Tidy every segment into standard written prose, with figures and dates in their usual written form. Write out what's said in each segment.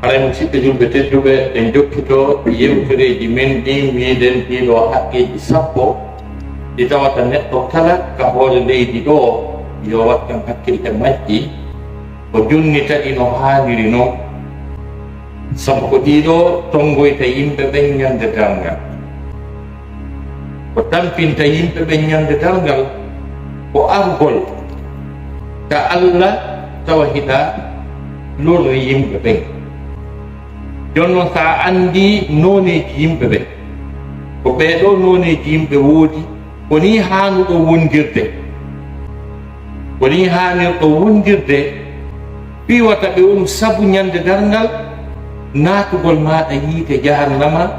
Para musidɓe julɓe tedduɓe en jokkito yewtereji men ɗi miɗen ɗiɗo haqqeji sappo ɗi tawata neɗɗo kala ka hoore leydi ɗo yo wat kam hakkille majji ko junnita ɗi no haaniri noon, sabu ko ɗiɗo tongoyta yimɓe ɓen ñande darngal, ko tampinta yimɓe ɓen ñande darngal ko argol ka Allah tawa hiɗa lorri yimɓe ɓen. Jonnon sa andi noneji yimɓe ɓen ko ɓeɗo noneji yimɓe woodi, koni hanuɗo wondirde, koni hanirɗo wondirde piwata ɓe on sabu ñande darngal natugol maɗa yiite jahannama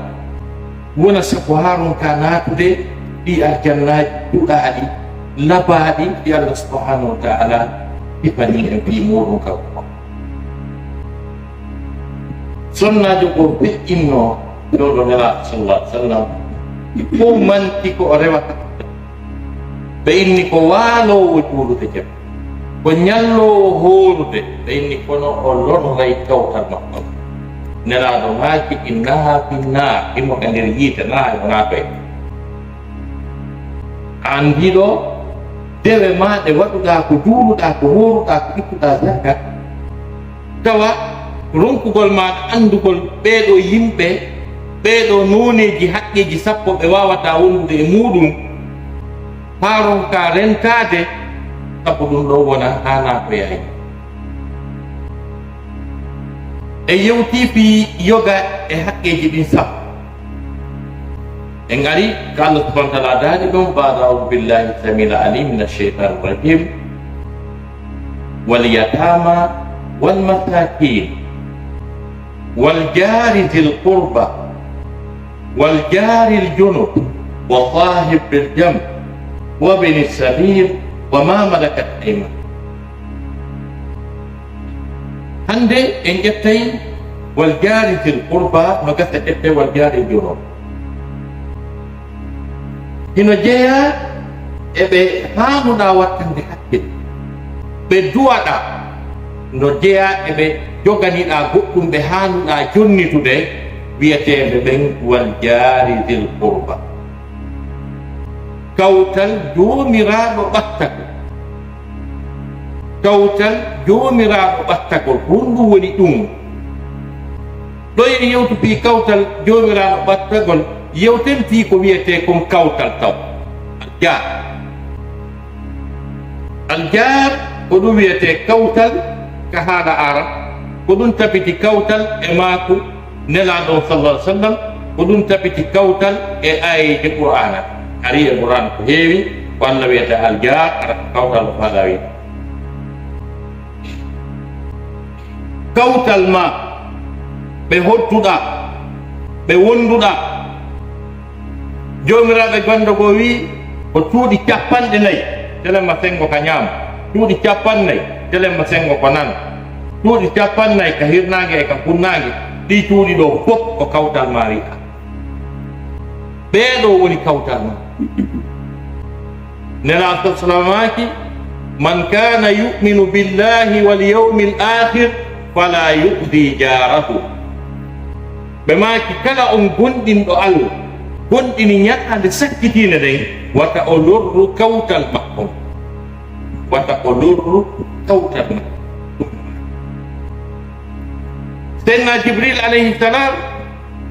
wona sabu haron ka natude ɗi aljannaji duɗaɗi labaɗi ɗi Allah subhanahu wa ta'ala ifani en fi muɗum kam. Sonnajo ko feƴƴinno ɗoɗo nelaɗo sallallahu alaihi wasallam ko manti ko o rewata ɓe inni ko waalowo juulude jam, ko ñallowo horude, ɓe inni kono o lorray kawtal makko. Nelaɗo maaki innaha finnar, immo e nder yiite na e wona ɓe. An mbiɗo dewe maɗe waɗuɗa ko juuluɗa ko horuɗa ko ittuɗa zakka, tawa ronkugol maɗa andugol ɓeɗo yimɓe ɓeɗo noneji haqqeji sappo ɓe wawata wondude e muɗum haron ka rentade, sabu ɗum ɗo wona hana ko yayi. E yewti fi yoga e haqqeji ɗin sappo en gari ko Allah subhanahu wa ta'ala daali ɗum ba'da a'udhu billahi samil alim min ash-shaytanir rajim wal yatama wal masakin wal jari dhil qurba wal jari al junub wa sahib bil jamb wa bin as-sabil wa ma malakat ayman. Hande en ƴettay wal jari dhil qurba no gasa ƴette wal jari al junub hino jeeya eɓe hanuɗa wattande hakkille, ɓe duwaɗa no jeeya eɓe joganiɗa goɗɗum ɓe hanuɗa jonnitude wiyeteɓe ɓen wal jari dhil qurba, kawtal jomiraɗo ɓattako, kawtal jomiraɗo ɓattagol honɗum woni ɗum. ɗo en yewtu fi kawtal jomiraɗo ɓattagol yewten fi ko wiyete kon kawtal taw aljar. Aljar ko ɗum wiyete kawtal ka haala ara, ko ɗum tabiti kawtal e maako nelaɗo sallallahu alaihi wasallam, ko ɗum tabiti kawtal e ayeje qur'ana ari e qur'an ko heewi ko Allah wiyete aljar ara kawtal o faala wi kawtal ma ɓe hodduɗa ɓe wonduɗa. Jomiraɓe gandugo wi ko cuuɗi 40 telemma sengo ka ñaama, cuuɗi 40 telemma sengo ko nana, cuuɗi 40 ka hirnangue e ka funnangue, ɗi cuuɗi ɗo fof ko kawtal ma wi'a. ɓeeɗo woni kawtal ma. Nelaɗo salamaki man kana yu'minu billahi wal yawmil akhir fala yu'di jarahu. ɓe maki kala on gonɗinɗo Allah, gonɗini ñaɗɗande sakkitine ɗen, wata o lorru kawtal makko, wata o lorru kawtal makko. Seydina Jibril alayhi salam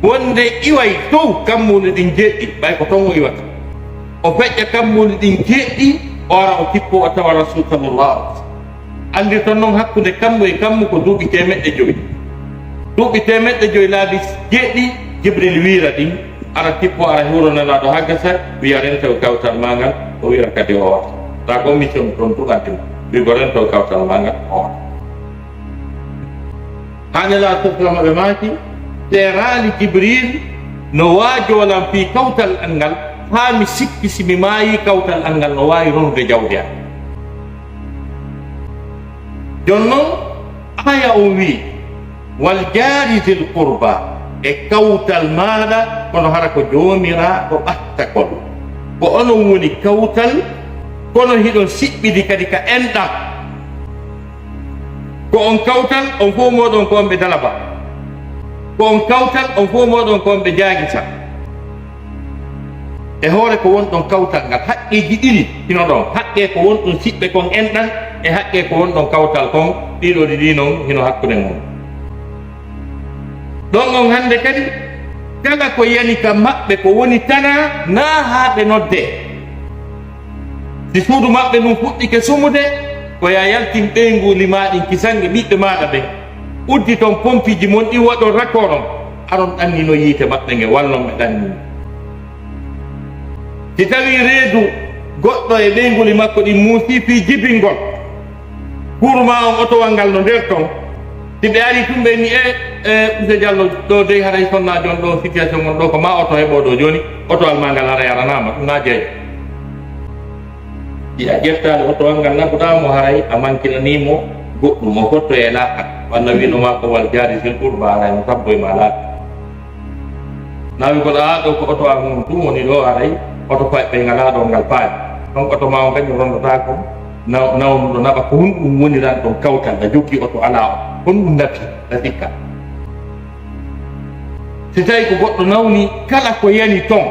wonde iway dow kammuɗe ɗin jeɗɗi, ɓay ko ton o iwata, o feƴƴa kammuɗe ɗin jeɗɗi o ara o tippo o tawa rasul sallallahu alaihi wasallam. Andi ton noon hakkude kammu e kammu ko duuɓi 500, duuɓi 500 laabi jeɗɗi Jibril wiira ɗin ara tippo ara huro nelaɗo ha gasa wiya rento kawtal magal, o wira kadi o wata ta ko mission ɗon tuɗantima wigo rento kawtal magal o wata. Ha nelaɗo sallam ɓe maki serali Jibril no waajolan fi kawtal an ngal ha mi sikki simi maayi kawtal an ngal no wawi ronde jawdi am. Jonnon aya o wi wal jari dhil qurba e kawtal maɗa kono hara ko jomiraɗo ɓattakol, ko onon woni kawtal kono hiɗon siɓɓidi kadi ka enɗam, ko on kawtal on fof moɗon ko on ɓe dalaba, ko on kawtal on fof moɗon kon ɓe jaagita e hoore ko won ɗon kawtal ngal haqqeji ɗiɗi hino ɗon haqqe ko won ɗum siɓɓe kon enɗan e haqqe ko won ɗon kawtal kon ɗiɗo ɗiɗi noon hino hakkude mum ɗon on hande kadi kala ko yani ka maɓɓe ko woni tana na haa ɓe nodde si suudu maɓɓe ɗum fuɗɗike sumude ko ya yaltin ɓeygu limaɗin kisange ɓiɓɓe maɗa ɓen uddi toon pompiji mon ɗi waɗon raccord on aɗon ɗannino yiite maɓɓe nge wallon ɓe ɗannini si tawi reedu goɗɗo e ɓeyguli makko ɗi muusi fi jibingol kurma on otowal ngal no nder ton si ɓe ari tumɓe ni monsieur Diallo ɗo dey haray sonna jon ɗo situation on ɗo ko ma oto heɓo ɗo joni otowal ma ngal haray aranama ɗum na jeeya si a ƴettade otowal ngal nafuɗamo haray a mankinanimo goɗɗum o fotto e laakat walla winoma ko wal jaari sen ɓurba haray no tabboye ma laakat nawi koɗo ɗo ko otowal mum tum woni ɗo haray oto ɓe ngalaɗo ngal paani donc oto ma o kañum rondata ko nawnuɗo naɓa ko honɗum woni ran ɗon kawtal a joggi oto ala o honɗum nafi a sikka si tawi ko goɗɗo nawni kala ko yani ton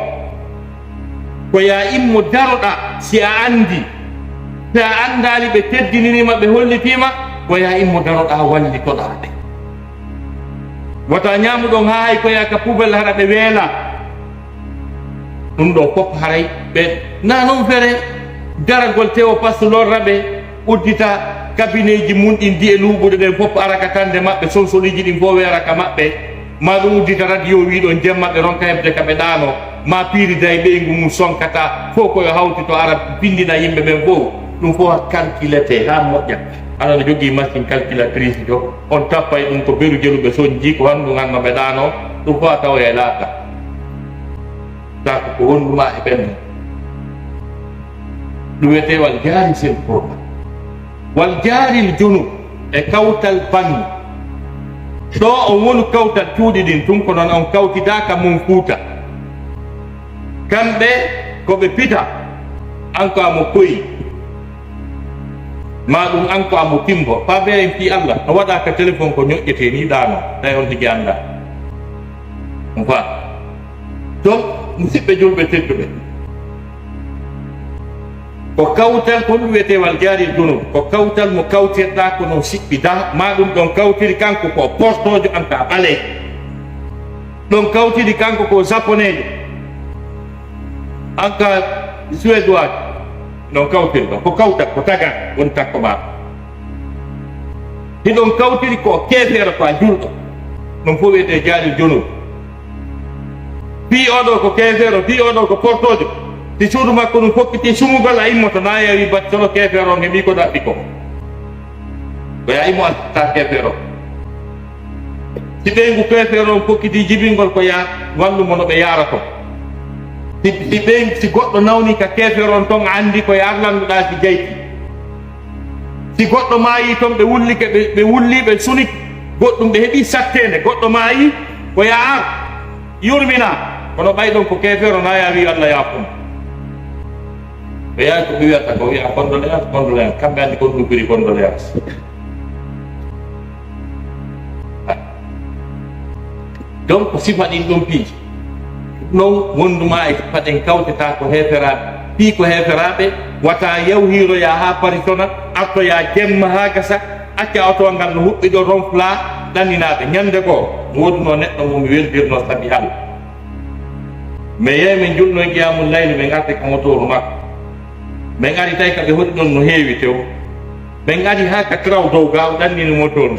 ko ya immo daroɗa si a andi si a andali ɓe teddinirima ɓe hollitima ko ya immo daroɗa wallitoɗaɓe wata ñamuɗon ha hay ko ya ka poubelle haɗa ɓe weela ɗum ɗo fof haray ɓe na noon fere daragol tewo passe lorraɓe uddita cabinet ji mum ɗin di e luuɓuɗe ɗen fof araka tande maɓɓe solsoliji ɗin fof weraka maɓɓe ma ɗum uddita radio wiɗon jemmaɓe ronka heɓde ka ɓe ɗano ma piirida e ɓeygu mum sonkata fof koyo hawti to ara bindina yimɓe ɓen fof ɗum fof calculete ha moƴƴa aɗa jogui machine calculatrice jo on tappay ɗum ko beru jeluɓe soñji ko handu ganno ɓe ɗano ɗum fof a tawa e laaka sako ko wonduma e ɓenno ɗum wiyete wal jaari sen kurba wal jaaril junub e kawtal bangi ɗo on woni kawtal cuuɗi ɗin tun ko noon on kawtidaka mum kuuta kamɓe koɓe pita an ko amo koyi ma ɗum an ko amo timbo paɓe en fi Allah no waɗa ka téléphone ko ñoƴƴete ni ɗano tawi on tigi anda on fa donc musidɓe julɓe tedduɓe ko kawtal ko ɗum wiyete wal jaari junub ko kawtal mo kawtirɗa ko no siɓɓita ma ɗum ɗon kawtiri kanko ko postojo an ka ɓale ɗon kawtiri kanko ko japonejo an ka suédois ɗon kawtiri ɗon ko kawtal ko tagan woni takko ma hiɗon kawtiri ko kefere ko a julɗo ɗum fof wiyete jaari junub fi oɗo ko kefere fi oɗo ko portojo si suudu makko ɗum fokkiti sumugol a immoto na yawi bat solo kefere o heeɓi ko ɗaɓɓi ko ya immo alta kefere o si ɓeygu kefere on fokkiti jibingol ko ya wallumo no ɓe yarato si goɗɗo nawni ka kefere on ton andi ko yarlanduɗa si jeyti si goɗɗo maayi toon ɓe wullike ɓe wulli ɓe sunik goɗɗum ɓe heeɓi sattede goɗɗo maayi ko ya ar yurmina kono ɓayɗon ko kefere na yawi Allah yafum ɓe yawi ko ɓe wiyata ko wiya condoléance kamɓe andi kon ɗum ɓiri condoléance donc sifa ɗin ɗon piiji non wonduma e sifa ɗen kawteta ko heferaɓe fii ko heferaɓe wata yawhiroya ha paritona artoya jemma ha gasa acca oto ngal no huɓɓi ɗo ronfla ɗanninaɓe ñande goo woduno neɗɗo momi weldirno saabi Allah mais yeyi min julno e qiyamul layli min arde ko motoru makko min ari tawi kaɓe hoɗi ɗon no heewi tew min ari ha ka traw dow ga o ɗannini motoru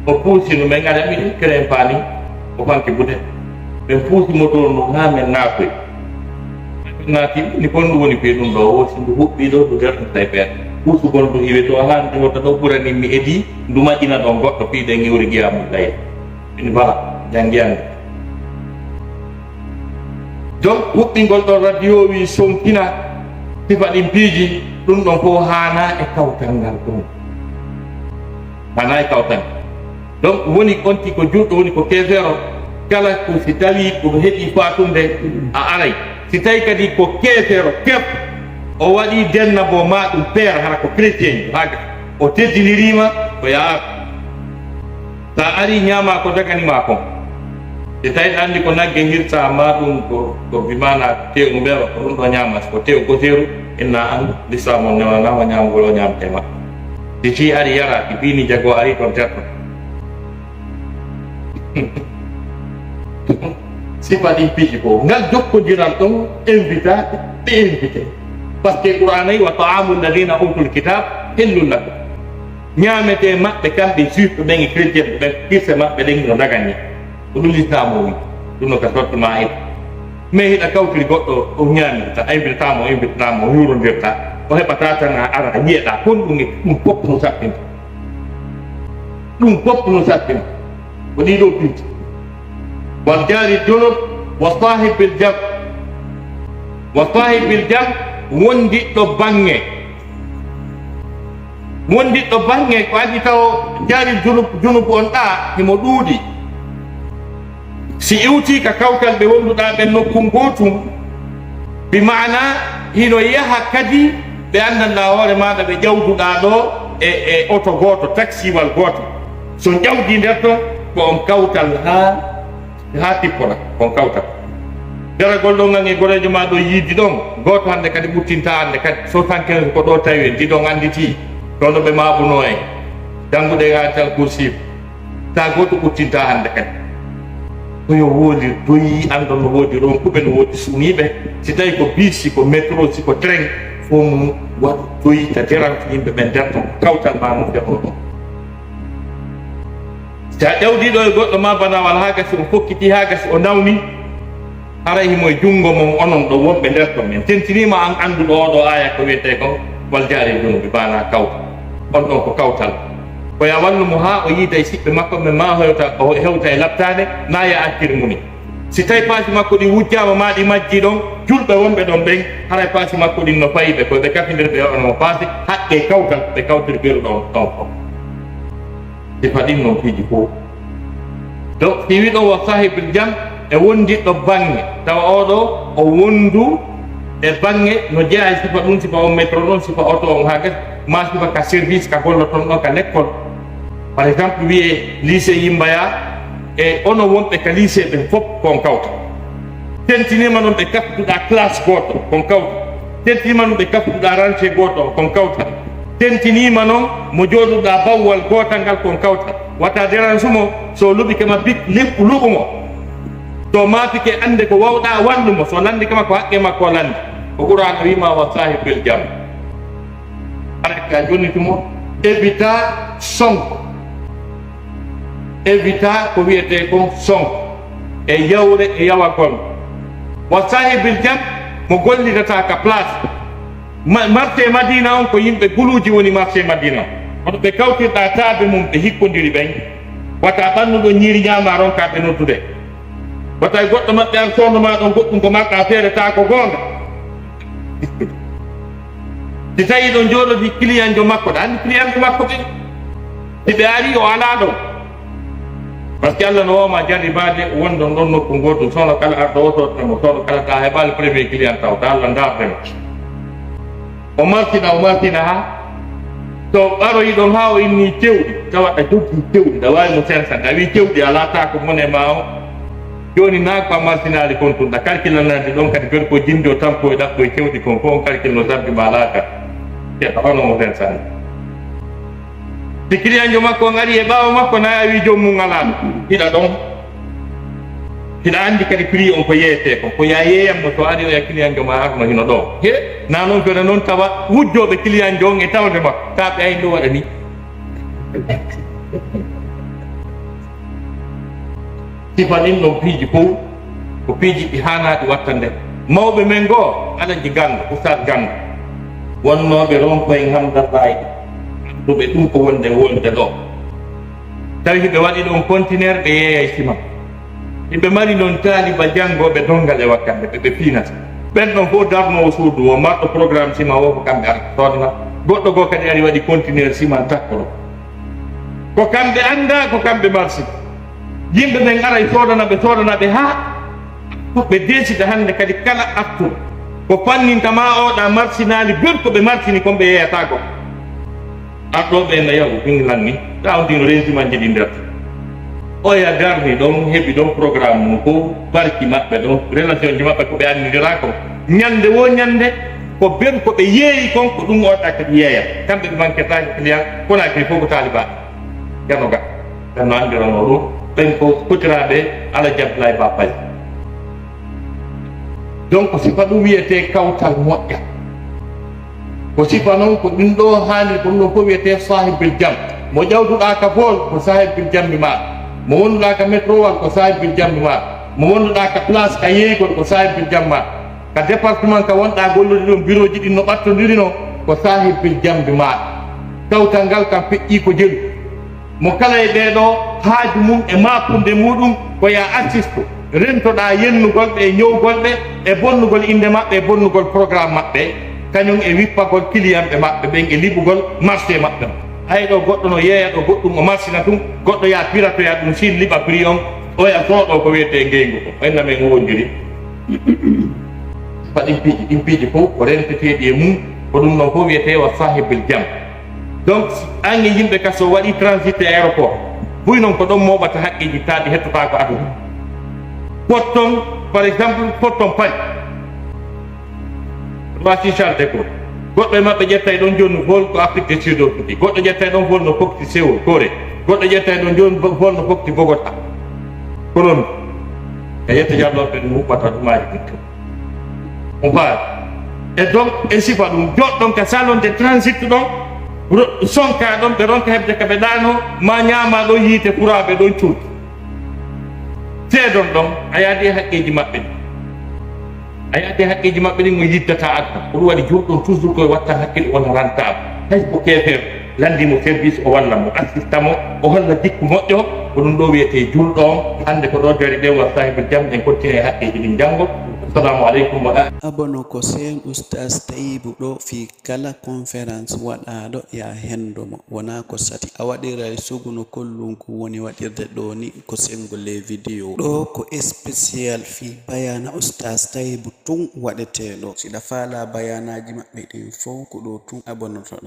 o puusino min ari amin keren paani o fanki bude ɓe puusi motoru ndu ha min naatoy naati ni kon ɗum woni ɓe ɗum ɗo o si ndu huɓɓi ɗo ndu dertata e ɓeeɗo puusugol ndu iwe to ha ndewota ɗo ɓurani mi edi ndu maƴƴina ɗon goɗɗo piiɗen iwri qiyamul layli ini bala janngiyande donc huɓɓingol ɗon radio wi sonkina sifa ɗin piiji ɗum ɗon fof hana e kawtal ngal ɗum hana e kawtal donc woni onti ko julɗo woni ko kefero kala ko si tawi ko heeɓi fatunde a aray si tawi kadi ko kefero kep o waɗi dennabo ma ɗum père hara ko chrétien haga o teddinirima ko ya ar sa ari ñama ko daganima kon Ditai andi ko nagge hirta ma dum ko bimana te umbe ko do nyamas ko te ko teru inna an disamo na ma nyam go nyam tema dici ari yara ibini jago ari kon terto sifat impiji ko ngal jokko jiran to invita te invite parce que qur'anai wa ta'amul ladina utul kitab hillul lakum nyamete mabbe kambe juif be ngi chrétien be kisse mabbe de ngi dagani dum l'islam dum ka tot ma'id me hita kawtiri goddo o nyami ta invitamo yuro ndirta o heba tata na ara nyeda kon dum pop no sappin woni do pinti wal jari junub wa sahib bil jam wondi do bange ko adi taw jari junub on da himo duudi si iwti ka kawtal be wonduda be nokkum gotum bi maana hino yaha kadi be andanda hoore maada be jawduda do e auto goto taxi wal goto so jawdi nder to ko on kawtal ha tippona on kawtal dara goldo ngangi gorejo ma do yidi don goto hande kadi buttinta hande kadi so tanken ko do tawi di don anditi don be mabuno e dangude ga tal kursi ta goto buttinta hande kadi ko yo wodi doyi ando no wodi ron ko ben wodi sunibe si tay ko bisi ko metro si ko tren fo mu wat doyi ta teran yimbe ben derto kawtal ma mo febo ta dawdi do goddo ma bana wal haga si o fokkiti haga si o nawni ara himo jungo mom onon do wonbe derto men tentinima an andu do aya ko wete ko wal jari dum bi bana kawtal on don ko kawtal ko ya wallu mo ha o yida e sibbe makko me ma hewta o hewta e laptade na ya akkir muni si tay paasi makko di wujjama ma di majji don julbe wonbe don ben haray paasi makko di no paybe ko be kafindir be on mo paasi hakke kawtal be kawtir beru don ko di fadim no fiji ko do tiwi do wa sahibul jam e wondi do bange taw odo o wondu e bange no jeeya sifa dum sifa o metro non sifa auto on haga ma sifa ka service ka gollo ton do ka l'école par exemple wiye lycée yimbaya e ono wonbe ka lycée be fop kon kawta tentinima non be kaftuda classe goto kon kawta tentinima non be kaftuda ranche goto kon kawta tentinima non mo joduda bawwal gotal ngal kon kawta wata deran sumo so lubi kama bik lepp lubumo to mafike ande ko wawda wallumo so landi kama ko hakke makko landi ko qur'an wima wa sahibul jam araka joni tumo evita sonko evita ko wiete ko sonko e yawre e yawa kon wa sahibul jam mo gollidata ka place marché madina on ko yimbe guluji woni marché madina on be kawtirda taabe mum be hikkondiri ben wata bannudo nyiri nyama ron ka be noddude wata goddo mabbe an sondo ma don goddum ko makka fere ta ko gonga ti tayi don jodo di client jo makko dan client jo makko be be ari o ala do parce que Allah no ma jarri baade wondo don nokku goto sono kala ardo to mo sono kala ta hebal premier client taw dal ndar dem o martina ha to baro yi don hawo inni tewdi tawata doggi tewdi da way mo sensa da wi tewdi ala ta ko mone mawo joni na ko martinali kon tunda calcul na di don kadi ber ko jindo tampo da ko tewdi kon ko calcul no sabbi balaka te hono mo sensa tikiri anjo makko ngari e bawo makko na wi jommu ngala ida don hina andi kadi prix on ko yeyete ko yeyam no to ari o yakini anjo ma arno hino do he na non ko non tawa wujjobe client jonge tawde ba ta be ay do wada ni tifanin no piji ko piji bi hana di wattande mawbe men go ala ji ganda ustad ganda wonno be ron ko en hamda tay do be dum ko wonde do tawi be wadi don container be yeey sima be mari non tali ba jango be dongale wakkande be finata ben non fo darno suudu o marto programme sima o ko kambe ar tonna goddo go kadi ari wadi container sima takko ko kambe anda ko kambe marsi yimbe men ara sodana be ha be desida hande kadi kala attu ko panninta ma o da marsinali ber ko be marsini ko be yeyata ko ardo be na yaw bingilan ni dawdino renzi man jidi ndat oya darni ɗon heɓi ɗon programme mum ko barki maɓɓe ɗon relation ji maɓɓe ko ɓe anndidira ko ñande wo ñande ko ben ko ɓe yeeyi kon ko ɗum oɗa kadi yeeya kamɓe ɓe manquetaki client Conakry fof ko taaliba jano ga tanno andirano ɗum ɓen ko kotiraɓe Alhaji Ba Paye donc sifa ɗum wiyete kawtal moƴƴa ko sifa noon ko ɗum ɗo haani ko ɗum ɗo fof wiyete sahibil jam mo ƴawduɗa ka bool ko sahibil jammi maɗa mo wonduɗa ka métrowal ko sahibil jammi maɗa mo wonduɗa ka place ka yeeygol ko sahibil jam maɗa ka département ka wonɗa gollude ɗum bureau ji ɗin no ɓattodiri no ko sahibil jambi maɗa kawtal ngal kam feƴƴi ko jelu mo kala e ɓeɗo haaju mum e mapunde muɗum ko ya assiste rentoɗa yennugol ɓe e ñowgol ɓe e bonnugol inde maɓɓe e bonnugol programme maɓɓe kañum e wippagol client ɓe maɓɓe ɓen e liɓugol marché maɓɓe hay ɗo goɗɗo no yeeya ɗo goɗɗum o marsina tum goɗɗo ya piratoya ɗum sin liɓa prix on oya sooɗo ko wiyete ngeygu ko enna men wondiri ɗin piiji fof ko renteteɗi e mum ko ɗum noon fof wiyete wa sahibil jam donc ange yimɓe ka so waɗi transité aéroport buy noon ko ɗon moɓata haqqiji taɗi hettota ko aduna potton par exemple potton pañ wasi Charles de Gaulle goɗɗo e maɓɓe ƴettay ɗon joni vol ko Afrique du Sud o fuɗɗi goɗɗo ƴettay ɗon vol no fokti Séoul Corée goɗɗo ƴettay ɗon joni vol no fokti Bogota Colombie e yetta jalloɓe ɗum huɓɓata ɗumaji ɗin on faala e donc e sifa ɗum joɗɗon ka salon de transit ɗon sonka ɗon ɓe ronka heɓde ka ɓe ɗano ma ñama ɗon yiite furaɓe ɗon cuuɗi seedon ɗon a yaadi haqqeji maɓɓe ɗi a yaadi haqqeji maɓɓe ɗin o yiddata adna ko ɗum waɗi jurɗon toujours koye watta hakkille wona rentable hay ko kefer landimo service o walla mo assista mo o holla jikku moƴƴo ko ɗum ɗo wiyete julɗo on hande ko ɗo dari ɗen wa sahibel jam en continue e haqqeji ɗin janggo assalamu aleykum wa abono ko sen oustas Taibou ɗo fi kala conférence waɗaɗo ya hendomo wona ko sati a waɗira suguno kollungu woni waɗirde ɗo ni ko sengole vidéo ɗo ko spécial fi bayana oustas Taibou tun waɗeteɗo siɗa faala bayanaji maɓɓe ɗin fof ko ɗo tun abonotoɗa